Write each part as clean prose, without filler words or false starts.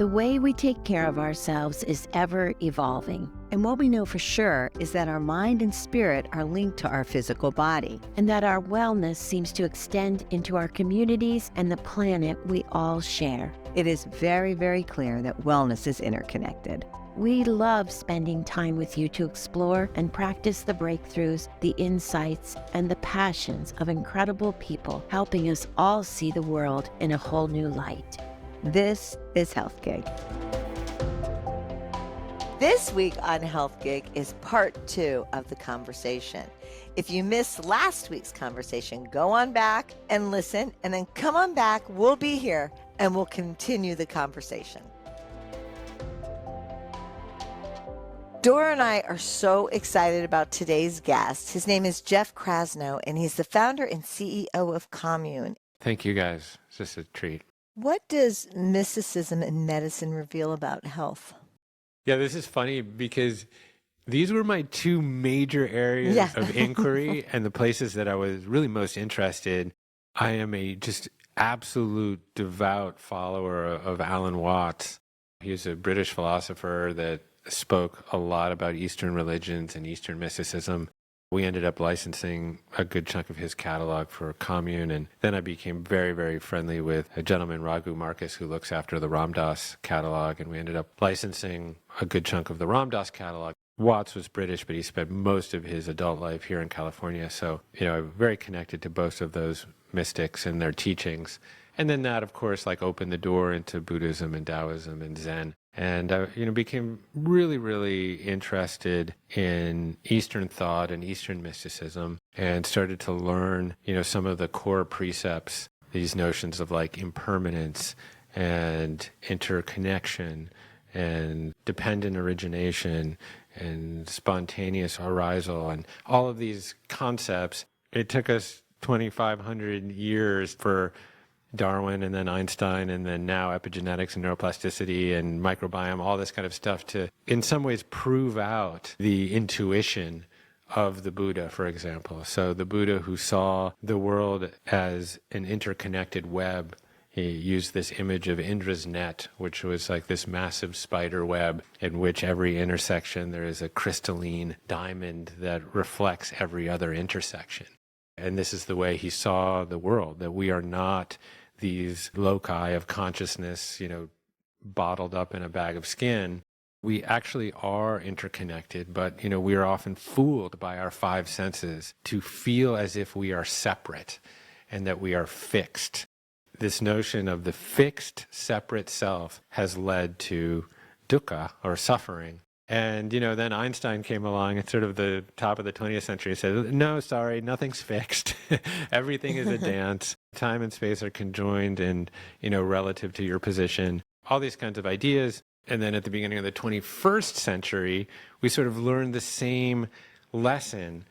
The way we take care of ourselves is ever evolving. And what we know for sure is that our mind and spirit are linked to our physical body. And that our wellness seems to extend into our communities and the planet we all share. It is very, very clear that wellness is interconnected. We love spending time with you to explore and practice the breakthroughs, the insights, and the passions of incredible people helping us all see the world in a whole new light. This is Health Gig. This week on Health Gig is part 2 of the conversation. If you missed last week's conversation, go on back and listen, and then come on back. We'll be here and we'll continue the conversation. Dora and I are so excited about today's guest. His name is Jeff Krasno, and he's the founder and CEO of Commune. Thank you, guys. It's just a treat. What does mysticism and medicine reveal about health? Yeah, this is funny because these were my 2 major areas of inquiry and the places that I was really most interested. I am a just absolute devout follower of Alan Watts. He's a British philosopher that spoke a lot about Eastern religions and Eastern mysticism. We ended up licensing a good chunk of his catalog for Commune, and then I became very, very friendly with a gentleman, Raghu Marcus, who looks after the Ram Dass catalog, and we ended up licensing a good chunk of the Ram Dass catalog. Watts was British, but he spent most of his adult life here in California, so I'm very connected to both of those mystics and their teachings. And then that, of course, opened the door into Buddhism and Taoism and Zen. And I, became really, really interested in Eastern thought and Eastern mysticism, and started to learn, some of the core precepts, these notions of impermanence and interconnection and dependent origination and spontaneous arisal and all of these concepts. It took us 2,500 years for Darwin and then Einstein and then now epigenetics and neuroplasticity and microbiome, all this kind of stuff to, in some ways, prove out the intuition of the Buddha, for example. So the Buddha, who saw the world as an interconnected web, he used this image of Indra's net, which was like this massive spider web in which every intersection there is a crystalline diamond that reflects every other intersection. And this is the way he saw the world, that we are not these loci of consciousness, bottled up in a bag of skin. We actually are interconnected, but, we are often fooled by our 5 senses to feel as if we are separate and that we are fixed. This notion of the fixed, separate self has led to dukkha, or suffering. And, then Einstein came along at sort of the top of the 20th century and said, no, sorry, nothing's fixed. Everything is a dance. Time and space are conjoined and, relative to your position. All these kinds of ideas. And then at the beginning of the 21st century, we sort of learned the same lesson,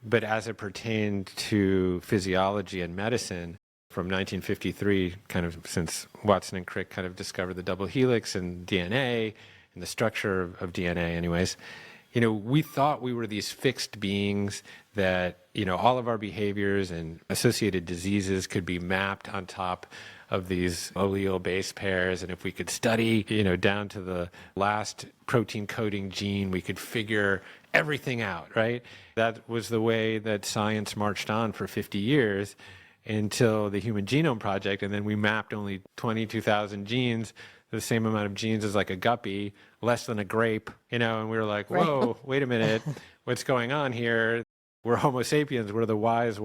but as it pertained to physiology and medicine. From 1953, kind of since Watson and Crick kind of discovered the double helix and DNA, and the structure of DNA anyways, we thought we were these fixed beings that, all of our behaviors and associated diseases could be mapped on top of these allele base pairs. And if we could study, down to the last protein coding gene, we could figure everything out, right? That was the way that science marched on for 50 years until the Human Genome Project. And then we mapped only 22,000 genes, the same amount of genes as like a guppy, less than a grape, and we were like, whoa, wait a minute, what's going on here? We're Homo sapiens, we're the wise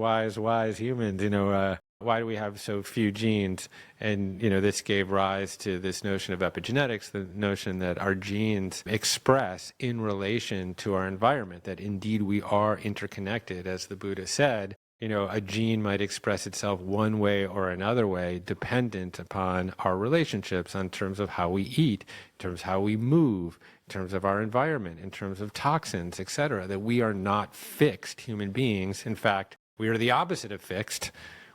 humans, why do we have so few genes? And, this gave rise to this notion of epigenetics, the notion that our genes express in relation to our environment, that indeed we are interconnected, as the Buddha said. A gene might express itself one way or another way, dependent upon our relationships in terms of how we eat, in terms of how we move, in terms of our environment, in terms of toxins, etc., that we are not fixed human beings. In fact, we are the opposite of fixed.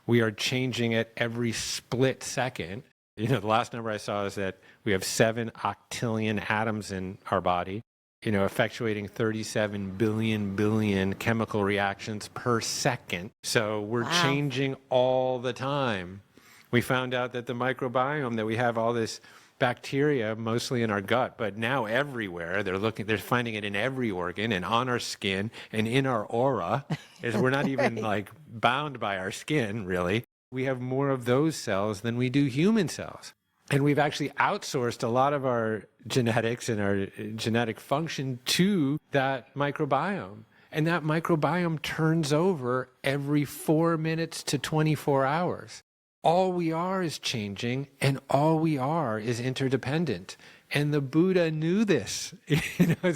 We are changing at every split second. The last number I saw is that we have 7 octillion atoms in our body. Effectuating 37 billion chemical reactions per second. So we're changing all the time. We found out that the microbiome, that we have all this bacteria mostly in our gut, but now everywhere. They're finding it in every organ and on our skin and in our aura. Is we're not even like bound by our skin, really. We have more of those cells than we do human cells. And we've actually outsourced a lot of our genetics and our genetic function to that microbiome. And that microbiome turns over every 4 minutes to 24 hours. All we are is changing, and all we are is interdependent. And the Buddha knew this,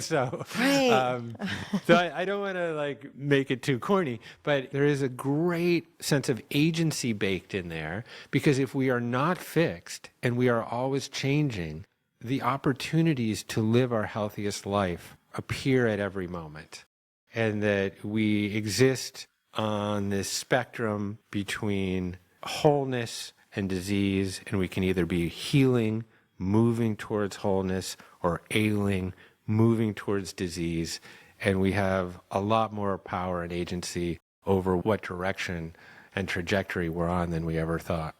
so I don't want to like make it too corny, but there is a great sense of agency baked in there, because if we are not fixed and we are always changing, the opportunities to live our healthiest life appear at every moment. And that we exist on this spectrum between wholeness and disease, and we can either be healing, moving towards wholeness, or ailing, moving towards disease. And we have a lot more power and agency over what direction and trajectory we're on than we ever thought.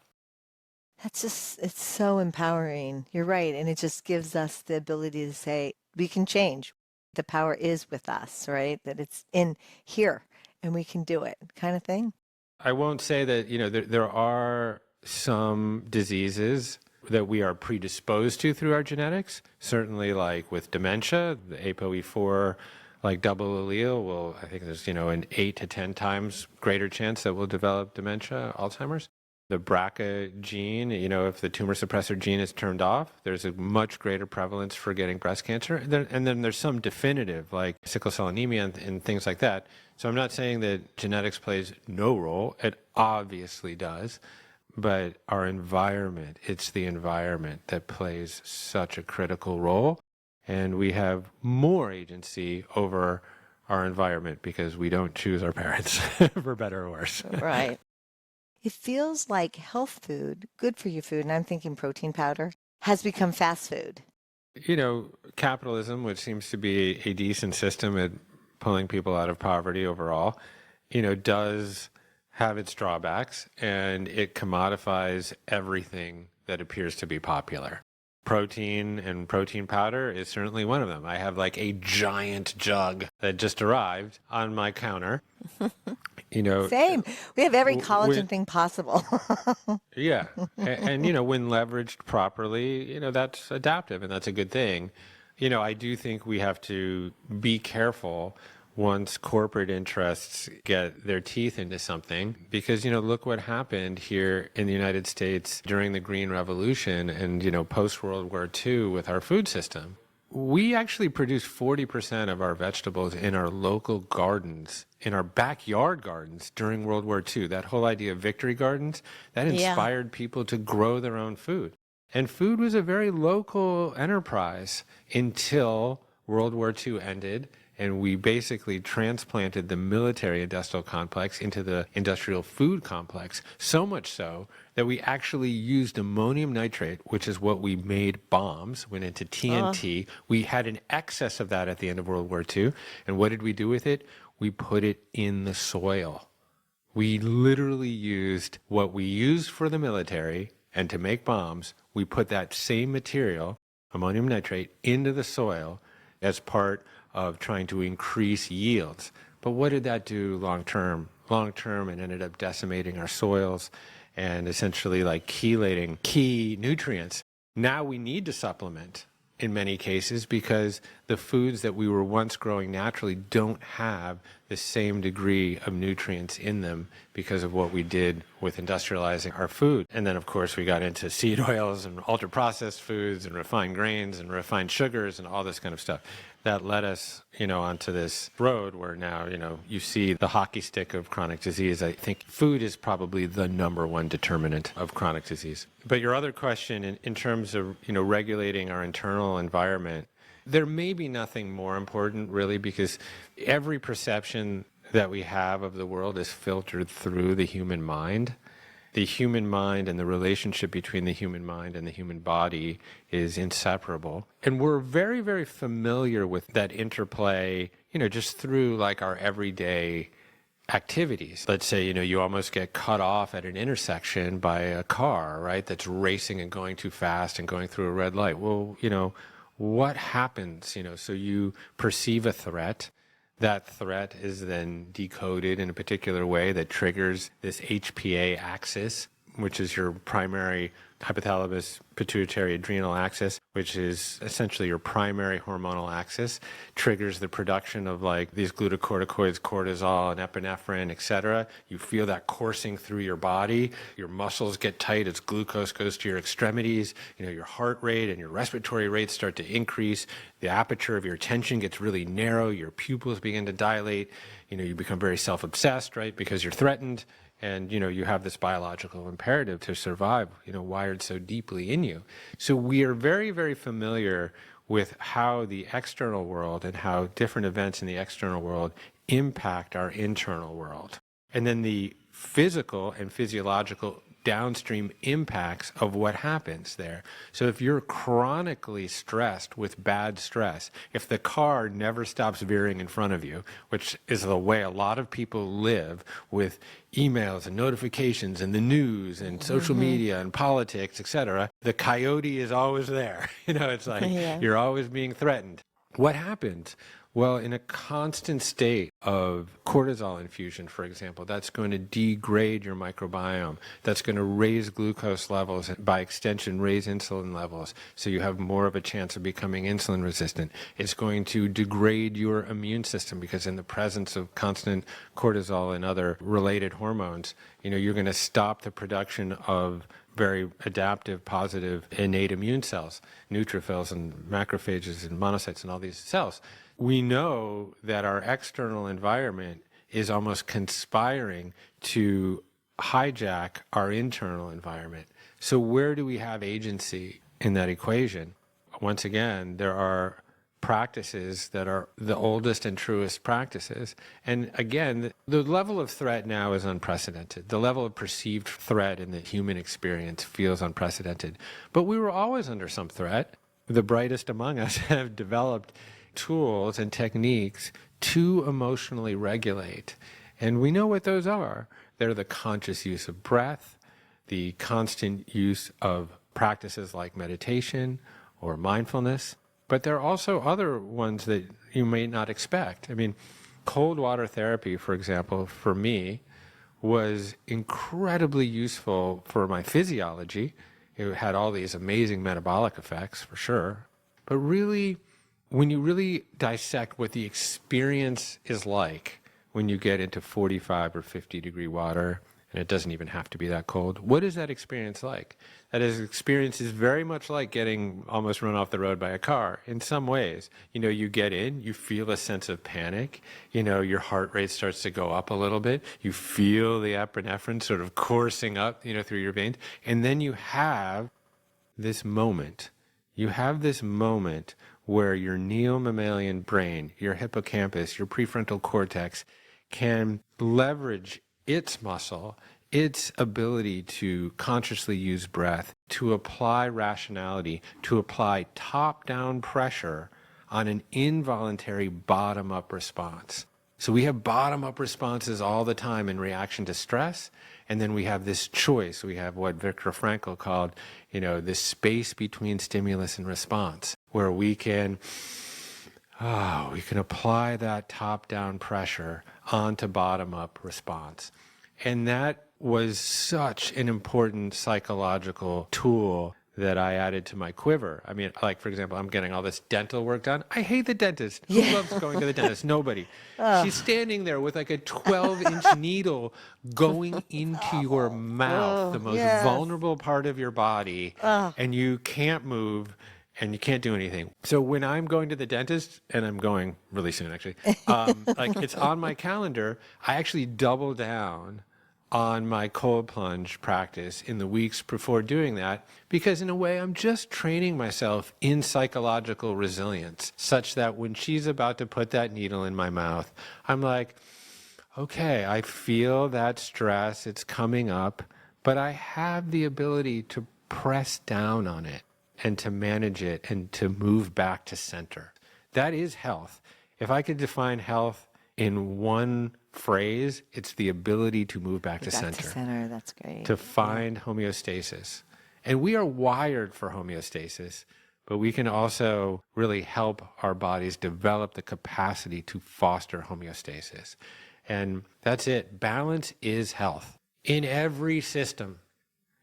It's so empowering. You're right. And it just gives us the ability to say, we can change. The power is with us, right? That it's in here and we can do it, kind of thing. I won't say that, there are some diseases that we are predisposed to through our genetics. Certainly like with dementia, the ApoE4 like double allele will, I think there's, an 8 to 10 times greater chance that we'll develop dementia, Alzheimer's. The BRCA gene, if the tumor suppressor gene is turned off, there's a much greater prevalence for getting breast cancer. And then there's some definitive, like sickle cell anemia and things like that. So I'm not saying that genetics plays no role. It obviously does. But our environment, it's the environment that plays such a critical role. And we have more agency over our environment because we don't choose our parents, for better or worse. Right. It feels like health food, good for you food, and I'm thinking protein powder, has become fast food. Capitalism, which seems to be a decent system at pulling people out of poverty overall, does have its drawbacks, and it commodifies everything that appears to be popular. Protein and protein powder is certainly one of them. I have like a giant jug that just arrived on my counter. Same. We have every collagen thing possible. Yeah. And, when leveraged properly, that's adaptive and that's a good thing. I do think we have to be careful once corporate interests get their teeth into something, because, look what happened here in the United States during the Green Revolution and, post-World War II with our food system. We actually produced 40% of our vegetables in our local gardens, in our backyard gardens during World War II. That whole idea of victory gardens, that inspired people to grow their own food. And food was a very local enterprise until World War II ended, and we basically transplanted the military industrial complex into the industrial food complex, so much so that we actually used ammonium nitrate, which is what we made bombs, went into TNT. We had an excess of that at the end of World War II. And what did we do with it? We put it in the soil. We literally used what we used for the military and to make bombs. We put that same material, ammonium nitrate, into the soil as part of trying to increase yields. But what did that do long term? Long term, it ended up decimating our soils and essentially like chelating key nutrients. Now we need to supplement in many cases because the foods that we were once growing naturally don't have the same degree of nutrients in them because of what we did with industrializing our food. And then, of course, we got into seed oils and ultra-processed foods and refined grains and refined sugars and all this kind of stuff. That led us, onto this road where now, you see the hockey stick of chronic disease. I think food is probably the number one determinant of chronic disease. But your other question in terms of, regulating our internal environment, there may be nothing more important really, because every perception that we have of the world is filtered through the human mind. The human mind and the relationship between the human mind and the human body is inseparable. And we're very, very familiar with that interplay, just through like our everyday activities. Let's say, you almost get cut off at an intersection by a car, right? That's racing and going too fast and going through a red light. Well, what happens, so you perceive a threat. That threat is then decoded in a particular way that triggers this HPA axis, which is your primary hypothalamus pituitary adrenal axis, which is essentially your primary hormonal axis, triggers the production of like these glucocorticoids, cortisol and epinephrine, etc. You feel that coursing through your body. Your muscles get tight as glucose goes to your extremities. Your heart rate and your respiratory rates start to increase. The aperture of your attention gets really narrow. Your pupils begin to dilate. You become very self-obsessed, right? Because you're threatened. And, you have this biological imperative to survive, wired so deeply in you. So we are very, very familiar with how the external world and how different events in the external world impact our internal world. And then the physical and physiological downstream impacts of what happens there. So if you're chronically stressed with bad stress, if the car never stops veering in front of you, which is the way a lot of people live with emails and notifications and the news and social media and politics, etc., the coyote is always there. It's like you're always being threatened. What happens? Well, in a constant state of cortisol infusion, for example, that's going to degrade your microbiome. That's going to raise glucose levels and by extension raise insulin levels. So you have more of a chance of becoming insulin resistant. It's going to degrade your immune system because in the presence of constant cortisol and other related hormones, you're going to stop the production of very adaptive, positive, innate immune cells, neutrophils and macrophages and monocytes and all these cells. We know that our external environment is almost conspiring to hijack our internal environment. So where do we have agency in that equation? Once again, there are practices that are the oldest and truest practices. And again, the level of threat now is unprecedented. The level of perceived threat in the human experience feels unprecedented. But we were always under some threat. The brightest among us have developed tools and techniques to emotionally regulate. And we know what those are. They're the conscious use of breath, the constant use of practices like meditation or mindfulness. But there are also other ones that you may not expect. I mean, cold water therapy, for example, for me, was incredibly useful for my physiology. It had all these amazing metabolic effects, for sure. But really, when you really dissect what the experience is like when you get into 45 or 50 degree water, and it doesn't even have to be that cold, what is that experience like? That experience is very much like getting almost run off the road by a car in some ways. You get in, you feel a sense of panic, your heart rate starts to go up a little bit, you feel the epinephrine sort of coursing up, through your veins, and then you have this moment. You have this moment where your neo-mammalian brain, your hippocampus, your prefrontal cortex can leverage its muscle, its ability to consciously use breath, to apply rationality, to apply top-down pressure on an involuntary bottom-up response. So we have bottom-up responses all the time in reaction to stress, and then we have this choice. We have what Viktor Frankl called, this space between stimulus and response, where we can apply that top-down pressure onto bottom-up response. And that was such an important psychological tool that I added to my quiver. I mean, like, for example, I'm getting all this dental work done. I hate the dentist. Who loves going to the dentist? Nobody. She's standing there with like a 12-inch needle going into your mouth, the most vulnerable part of your body, and you can't move and you can't do anything. So when I'm going to the dentist, and I'm going really soon actually, like it's on my calendar, I actually double down on my cold plunge practice in the weeks before doing that, because in a way I'm just training myself in psychological resilience, such that when she's about to put that needle in my mouth, I'm like, okay, I feel that stress, it's coming up, but I have the ability to press down on it and to manage it and to move back to center. That is health. If I could define health in one phrase, it's the ability to move back to Back center. to center. That's great. To find homeostasis. And we are wired for homeostasis, but we can also really help our bodies develop the capacity to foster homeostasis. And that's it. Balance is health in every system.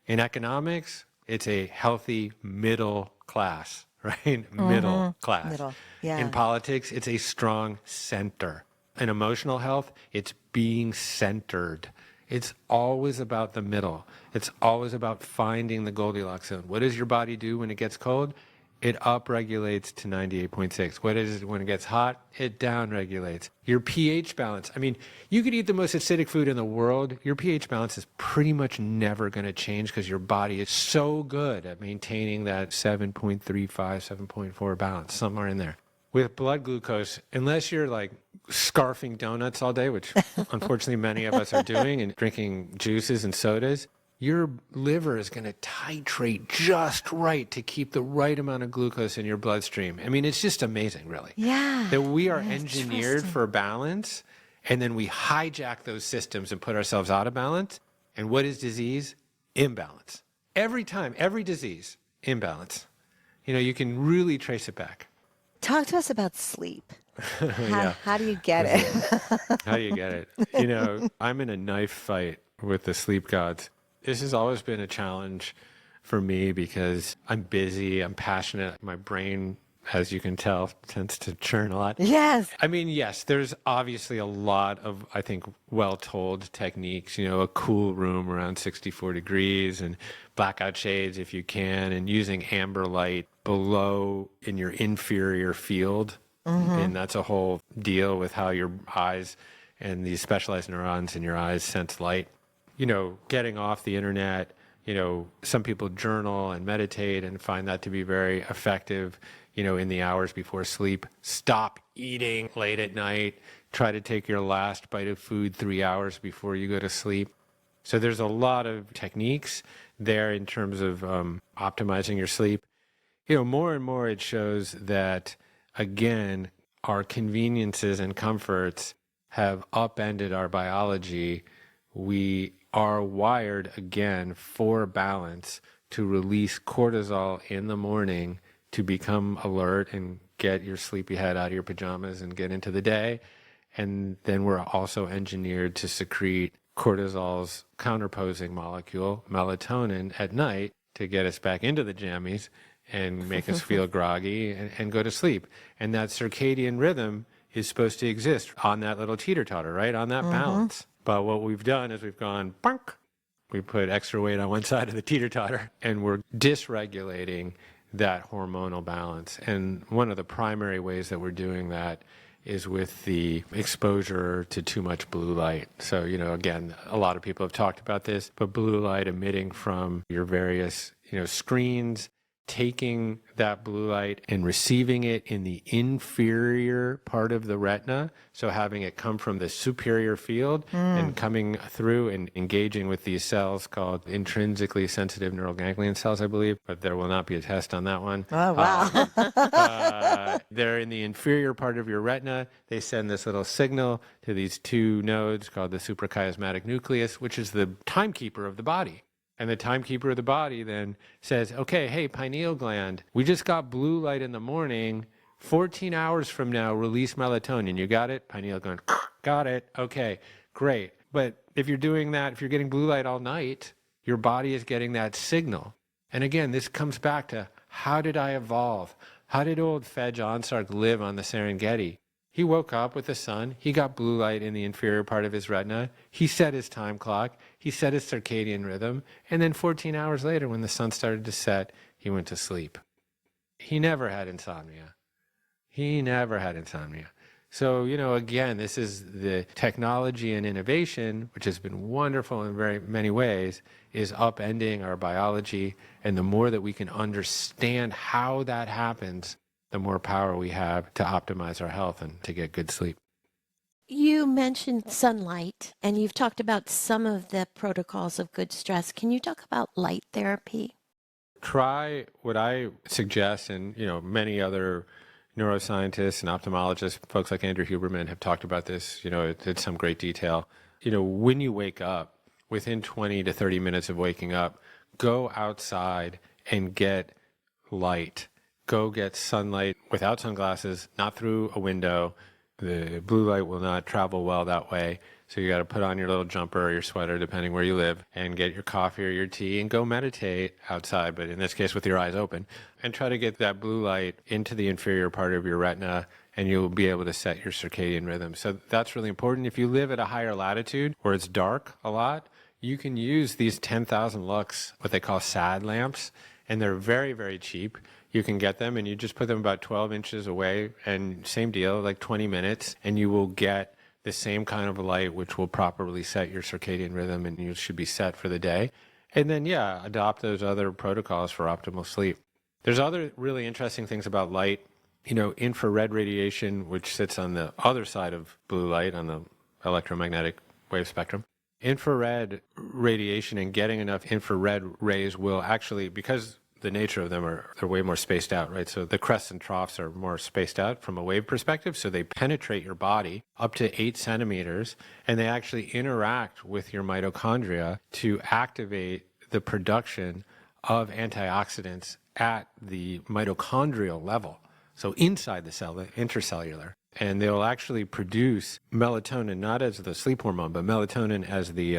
In economics, it's a healthy middle class, right? Middle class. Middle, yeah. In politics, it's a strong center. In emotional health, it's being centered. It's always about the middle. It's always about finding the Goldilocks zone. What does your body do when it gets cold? It upregulates to 98.6. What is it when it gets hot? It downregulates. Your pH balance. I mean, you could eat the most acidic food in the world. Your pH balance is pretty much never going to change because your body is so good at maintaining that 7.35, 7.4 balance, somewhere in there. With blood glucose, unless you're like scarfing donuts all day, which unfortunately many of us are doing, and drinking juices and sodas, your liver is going to titrate just right to keep the right amount of glucose in your bloodstream. I mean, it's just amazing, really. Yeah. That we are engineered for balance, and then we hijack those systems and put ourselves out of balance. And what is disease? Imbalance. Every time, every disease, imbalance. You know, you can really trace it back. Talk to us about sleep. Yeah. How do you get it? How do you get it? You know, I'm in a knife fight with the sleep gods. This has always been a challenge for me because I'm busy, I'm passionate. My brain, as you can tell, tends to churn a lot. Yes. I mean, yes, there's obviously a lot of, I think, well-told techniques, you know, a cool room around 64 degrees and blackout shades if you can, and using amber light below in your inferior field. And that's a whole deal with how your eyes and these specialized neurons in your eyes sense light. You know, getting off the internet, you know, some people journal and meditate and find that to be very effective, you know, in the hours before sleep. Stop eating late at night. Try to take your last bite of food 3 hours before you go to sleep. So there's a lot of techniques there in terms of optimizing your sleep. You know, more and more it shows that, again, our conveniences and comforts have upended our biology. We are wired, again, for balance to release cortisol in the morning to become alert and get your sleepy head out of your pajamas and get into the day. And then we're also engineered to secrete cortisol's counterposing molecule, melatonin, at night to get us back into the jammies and make us feel groggy and go to sleep. And that circadian rhythm is supposed to exist on that little teeter-totter, right? On that balance. But what we've done is we've gone, bonk, we put extra weight on one side of the teeter-totter, and we're dysregulating that hormonal balance. And one of the primary ways that we're doing that is with the exposure to too much blue light. So, you know, again, a lot of people have talked about this, but blue light emitting from your various, you know, screens, taking that blue light and receiving it in the inferior part of the retina, so having it come from the superior field and coming through and engaging with these cells called intrinsically sensitive neural ganglion cells, I believe, but there will not be a test on that one. Oh, wow. They're in the inferior part of your retina. They send this little signal to these two nodes called the suprachiasmatic nucleus, which is the timekeeper of the body. And the timekeeper of the body then says, okay, hey, pineal gland, we just got blue light in the morning. 14 hours from now, release melatonin. You got it? Pineal gland, got it. Okay, great. But if you're doing that, if you're getting blue light all night, your body is getting that signal. And again, this comes back to, how did I evolve? How did old Fedge Onsark live on the Serengeti? He woke up with the sun. He got blue light in the inferior part of his retina. He set his time clock. He set his circadian rhythm. And then 14 hours later, when the sun started to set, he went to sleep. He never had insomnia. He never had insomnia. So, you know, again, this is the technology and innovation, which has been wonderful in very many ways, is upending our biology. And the more that we can understand how that happens, the more power we have to optimize our health and to get good sleep. You mentioned sunlight, and you've talked about some of the protocols of good stress. Can you talk about light therapy? Try what I suggest, and, you know, many other, neuroscientists and ophthalmologists, folks like Andrew Huberman have talked about this, in some great detail. When you wake up, within 20 to 30 minutes of waking up, go outside and get light. Go get sunlight without sunglasses, not through a window. The blue light will not travel well that way. So you got to put on your little jumper or your sweater, depending where you live, and get your coffee or your tea and go meditate outside, but in this case with your eyes open, and try to get that blue light into the inferior part of your retina, and you'll be able to set your circadian rhythm. So that's really important. If you live at a higher latitude where it's dark a lot, you can use these 10,000 lux, what they call SAD lamps, and they're very, very cheap. You can get them and you just put them about 12 inches away, and same deal, like 20 minutes, and you will get the same kind of light which will properly set your circadian rhythm, and you should be set for the day. And then, adopt those other protocols for optimal sleep. There's other really interesting things about light. Infrared radiation, which sits on the other side of blue light on the electromagnetic wave spectrum. Infrared radiation and getting enough infrared rays will actually, because the nature of them they're way more spaced out, right? So the crests and troughs are more spaced out from a wave perspective. So they penetrate your body up to 8 centimeters, and they actually interact with your mitochondria to activate the production of antioxidants at the mitochondrial level. So inside the cell, the intercellular. And they'll actually produce melatonin, not as the sleep hormone, but melatonin as the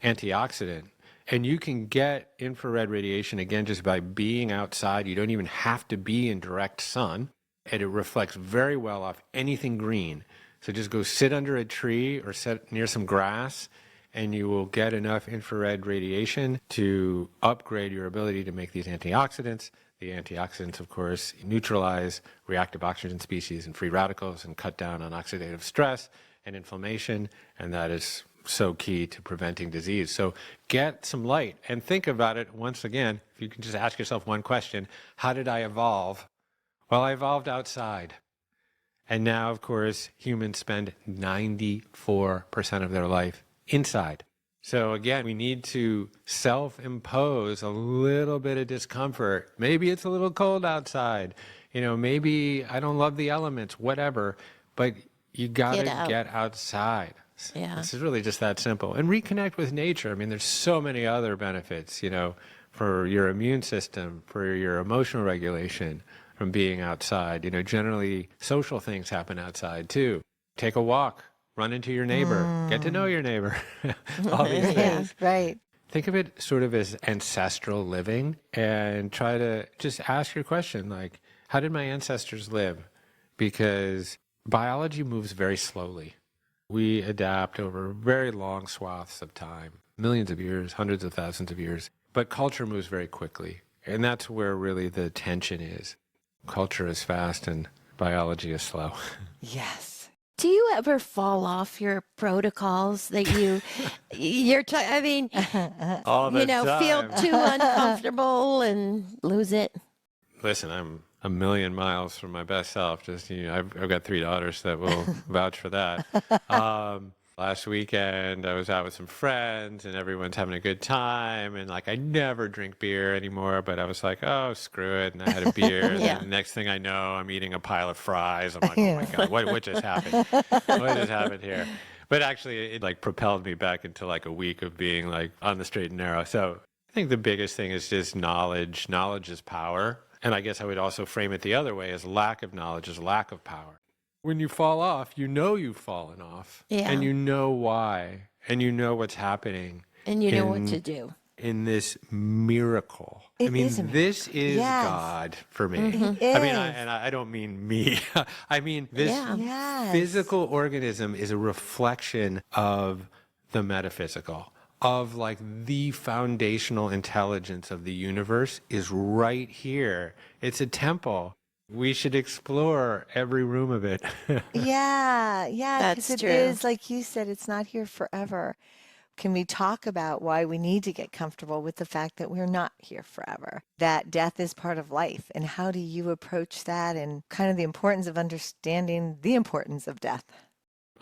antioxidant. And you can get infrared radiation, again, just by being outside. You don't even have to be in direct sun. And it reflects very well off anything green. So just go sit under a tree or sit near some grass, and you will get enough infrared radiation to upgrade your ability to make these antioxidants. The antioxidants, of course, neutralize reactive oxygen species and free radicals and cut down on oxidative stress and inflammation. And that is so key to preventing disease. So get some light and think about it once again. If you can just ask yourself one question: how did I evolve? Well, I evolved outside. And now, of course, humans spend 94% of their life inside. So again, we need to self-impose a little bit of discomfort. Maybe it's a little cold outside. Maybe I don't love the elements, whatever, but you got to get outside. Yeah. This is really just that simple. And reconnect with nature. I mean, there's so many other benefits, for your immune system, for your emotional regulation from being outside. Generally social things happen outside too. Take a walk, run into your neighbor, get to know your neighbor, all these things. Yeah, right. Think of it sort of as ancestral living, and try to just ask your question, like, how did my ancestors live? Because biology moves very slowly. We adapt over very long swaths of time, millions of years, hundreds of thousands of years. But culture moves very quickly. And that's where really the tension is. Culture is fast and biology is slow. Yes. Do you ever fall off your protocols that All the time. feel too uncomfortable and lose it? Listen, I'm a million miles from my best self. Just, I've got 3 daughters that will vouch for that. Last weekend, I was out with some friends and everyone's having a good time. And I never drink beer anymore, but I was like, oh, screw it. And I had a beer. And then the next thing I know, I'm eating a pile of fries. I'm like, oh my God, what just happened? What just happened here? But actually, it propelled me back into a week of being on the straight and narrow. So I think the biggest thing is just knowledge. Knowledge is power. And I guess I would also frame it the other way, as lack of knowledge is lack of power. When you fall off, you've fallen off. Yeah. And you know why. And you know what's happening. And you know what to do. In this miracle. This is God for me. Mm-hmm. I don't mean me. I mean, this physical organism is a reflection of the metaphysical. Of the foundational intelligence of the universe is right here. It's a temple. We should explore every room of it. Yeah, That's because true. it is, like you said, it's not here forever. Can we talk about why we need to get comfortable with the fact that we're not here forever? That death is part of life. And how do you approach that, and kind of the importance of understanding the importance of death?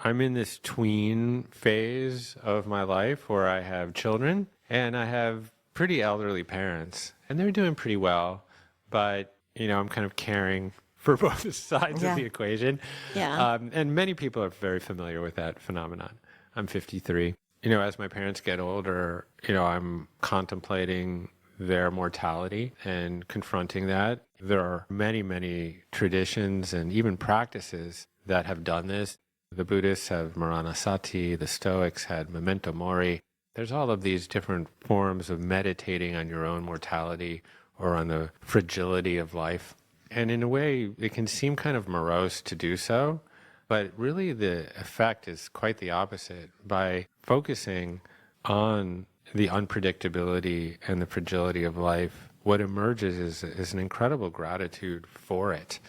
I'm in this tween phase of my life where I have children and I have pretty elderly parents, and they're doing pretty well, but I'm kind of caring for both sides Yeah. of the equation. Yeah. And many people are very familiar with that phenomenon. I'm 53. As my parents get older, I'm contemplating their mortality and confronting that. There are many, many traditions and even practices that have done this. The Buddhists have Maranasati, the Stoics had Memento Mori. There's all of these different forms of meditating on your own mortality or on the fragility of life. And in a way, it can seem kind of morose to do so, but really the effect is quite the opposite. By focusing on the unpredictability and the fragility of life, what emerges is an incredible gratitude for it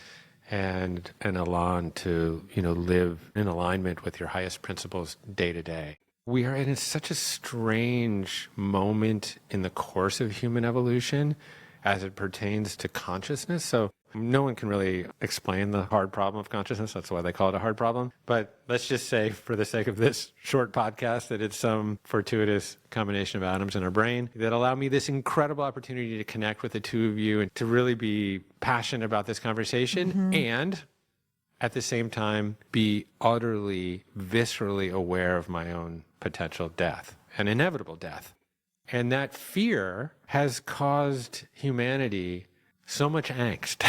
and an elan to, live in alignment with your highest principles day to day. We are in such a strange moment in the course of human evolution as it pertains to consciousness. So no one can really explain the hard problem of consciousness. That's why they call it a hard problem. But let's just say, for the sake of this short podcast, that it's some fortuitous combination of atoms in our brain that allow me this incredible opportunity to connect with the two of you and to really be passionate about this conversation and at the same time be utterly, viscerally aware of my own potential death and inevitable death. And that fear has caused humanity so much angst.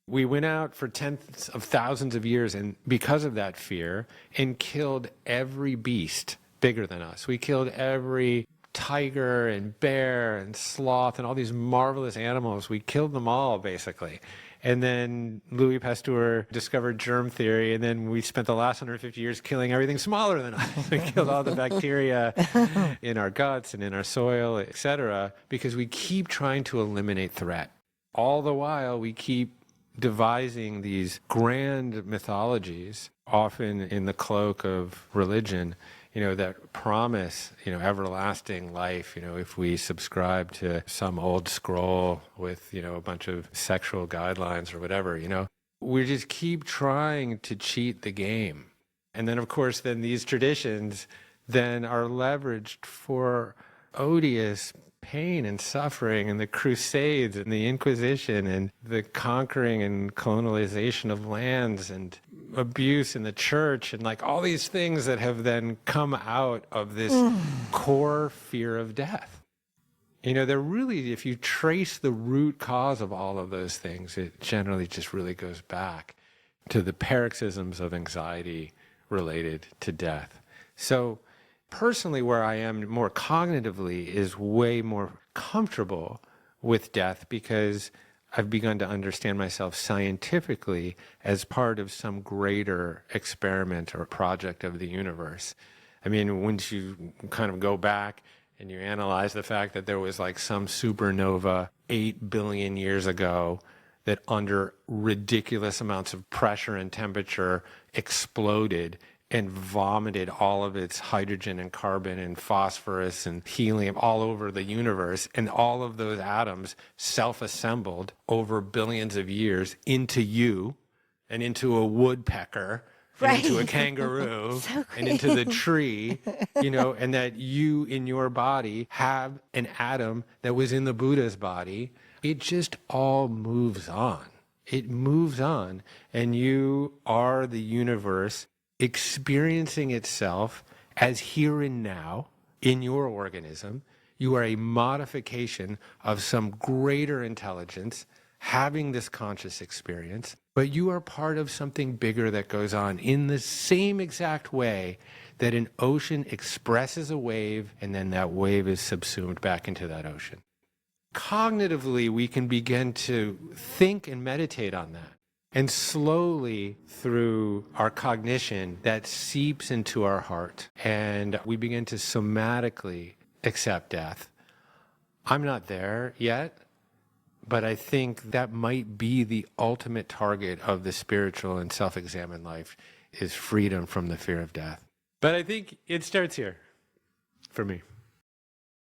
We went out for tens of thousands of years and because of that fear and killed every beast bigger than us. We killed every tiger and bear and sloth and all these marvelous animals. We killed them all, basically. And then Louis Pasteur discovered germ theory, and then we spent the last 150 years killing everything smaller than us. We killed all the bacteria in our guts and in our soil, et cetera, because we keep trying to eliminate threat. All the while, we keep devising these grand mythologies, often in the cloak of religion, that promise, everlasting life, if we subscribe to some old scroll with, a bunch of sexual guidelines or whatever, we just keep trying to cheat the game. And then, of course, then these traditions then are leveraged for odious pain and suffering and the Crusades and the Inquisition and the conquering and colonialization of lands and abuse in the church and like all these things that have then come out of this core fear of death. They're really, if you trace the root cause of all of those things, it generally just really goes back to the paroxysms of anxiety related to death. So personally, where I am more cognitively is way more comfortable with death because I've begun to understand myself scientifically as part of some greater experiment or project of the universe. I mean, once you kind of go back and you analyze the fact that there was like some supernova 8 billion years ago that under ridiculous amounts of pressure and temperature exploded and vomited all of its hydrogen and carbon and phosphorus and helium all over the universe. And all of those atoms self-assembled over billions of years into you and into a woodpecker and into a kangaroo and into the tree, and that you in your body have an atom that was in the Buddha's body. It just all moves on. It moves on. And you are the universe experiencing itself as here and now in your organism. You are a modification of some greater intelligence having this conscious experience, but you are part of something bigger that goes on in the same exact way that an ocean expresses a wave and then that wave is subsumed back into that ocean. Cognitively, we can begin to think and meditate on that. And slowly, through our cognition, that seeps into our heart, and we begin to somatically accept death. I'm not there yet, but I think that might be the ultimate target of the spiritual and self-examined life, is freedom from the fear of death. But I think it starts here, for me.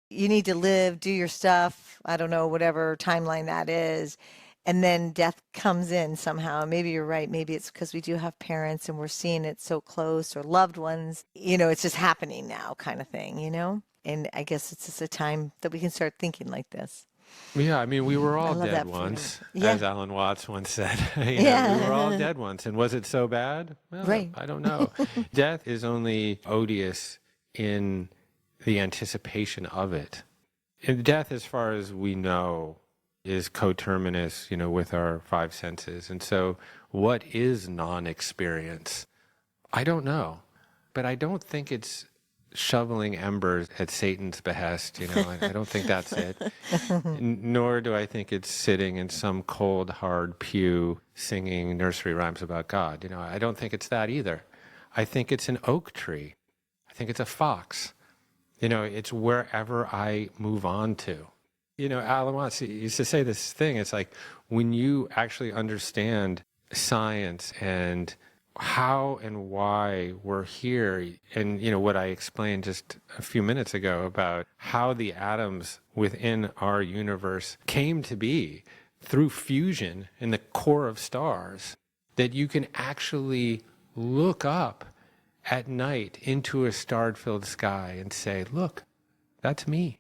You need to live, do your stuff, I don't know, whatever timeline that is. And then death comes in somehow. Maybe you're right. Maybe it's because we do have parents and we're seeing it so close, or loved ones. It's just happening now kind of thing, And I guess it's just a time that we can start thinking like this. Yeah, I mean, we were I all love dead that once, freedom. Yeah. as Alan Watts once said. We were all dead once. And was it so bad? Well, Right. I don't know. Death is only odious in the anticipation of it. And death, as far as we know, is coterminous, with our five senses. And so what is non-experience? I don't know. But I don't think it's shoveling embers at Satan's behest. I don't think that's it. Nor do I think it's sitting in some cold, hard pew singing nursery rhymes about God. I don't think it's that either. I think it's an oak tree. I think it's a fox. It's wherever I move on to. Alan Watts used to say this thing. It's like when you actually understand science and how and why we're here, and what I explained just a few minutes ago about how the atoms within our universe came to be through fusion in the core of stars, that you can actually look up at night into a star-filled sky and say, look, that's me.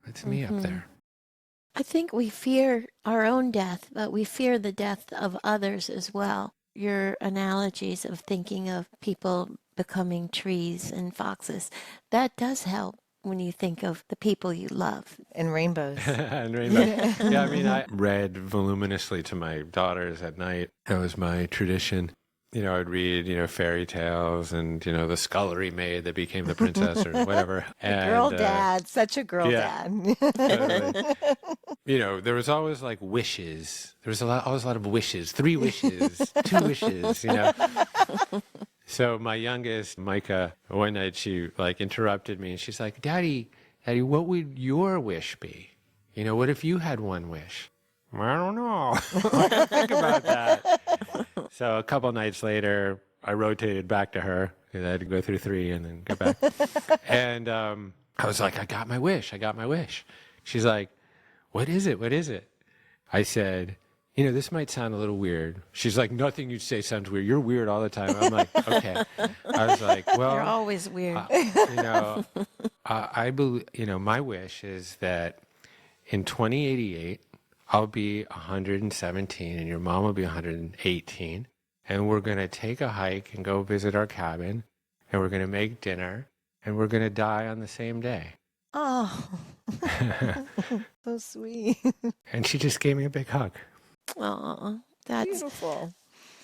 That's me up there. I think we fear our own death, but we fear the death of others as well. Your analogies of thinking of people becoming trees and foxes, that does help when you think of the people you love. And rainbows. And rainbows. Yeah, I mean, I read voluminously to my daughters at night. That was my tradition. I'd read, fairy tales and, the scullery maid that became the princess or whatever. And, girl dad, such a girl dad. Totally. There was always like wishes. There was always a lot of wishes, 3 wishes, 2 wishes, So my youngest, Micah, one night she interrupted me and she's like, Daddy, what would your wish be? What if you had one wish? I don't know. I gotta think about that. So a couple nights later, I rotated back to her. I had to go through 3 and then go back. And I was like, I got my wish. She's like, what is it? I said, this might sound a little weird. She's like, nothing you say sounds weird. You're weird all the time. I'm like, okay. I was like, well. You're always weird. I believe, my wish is that in 2088, I'll be 117 and your mom will be 118. And we're going to take a hike and go visit our cabin. And we're going to make dinner. And we're going to die on the same day. Oh, so sweet. And she just gave me a big hug. Oh, that's Beautiful.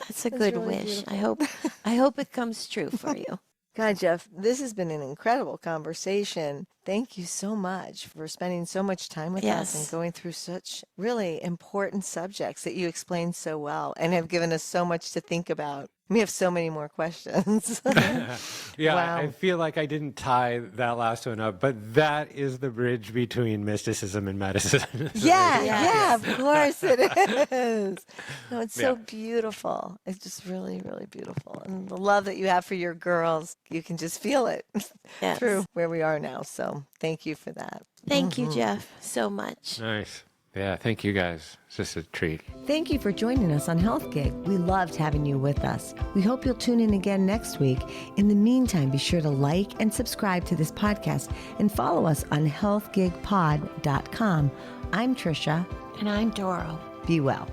That's a good really wish. beautiful. I hope it comes true for you. God, Jeff, this has been an incredible conversation. Thank you so much for spending so much time with us and going through such really important subjects that you explained so well and have given us so much to think about. We have so many more questions. Yeah, Wow. I feel like I didn't tie that last one up, but that is the bridge between mysticism and medicine. Yeah, of course it is. No, it's so Yeah. beautiful. It's just really, really beautiful. And the love that you have for your girls, you can just feel it Yes. through where we are now. So thank you for that. Thank you, Jeff, so much. Nice. Yeah, thank you guys. It's just a treat. Thank you for joining us on Health Gig. We loved having you with us. We hope you'll tune in again next week. In the meantime, be sure to like and subscribe to this podcast and follow us on healthgigpod.com. I'm Tricia. And I'm Doro. Be well.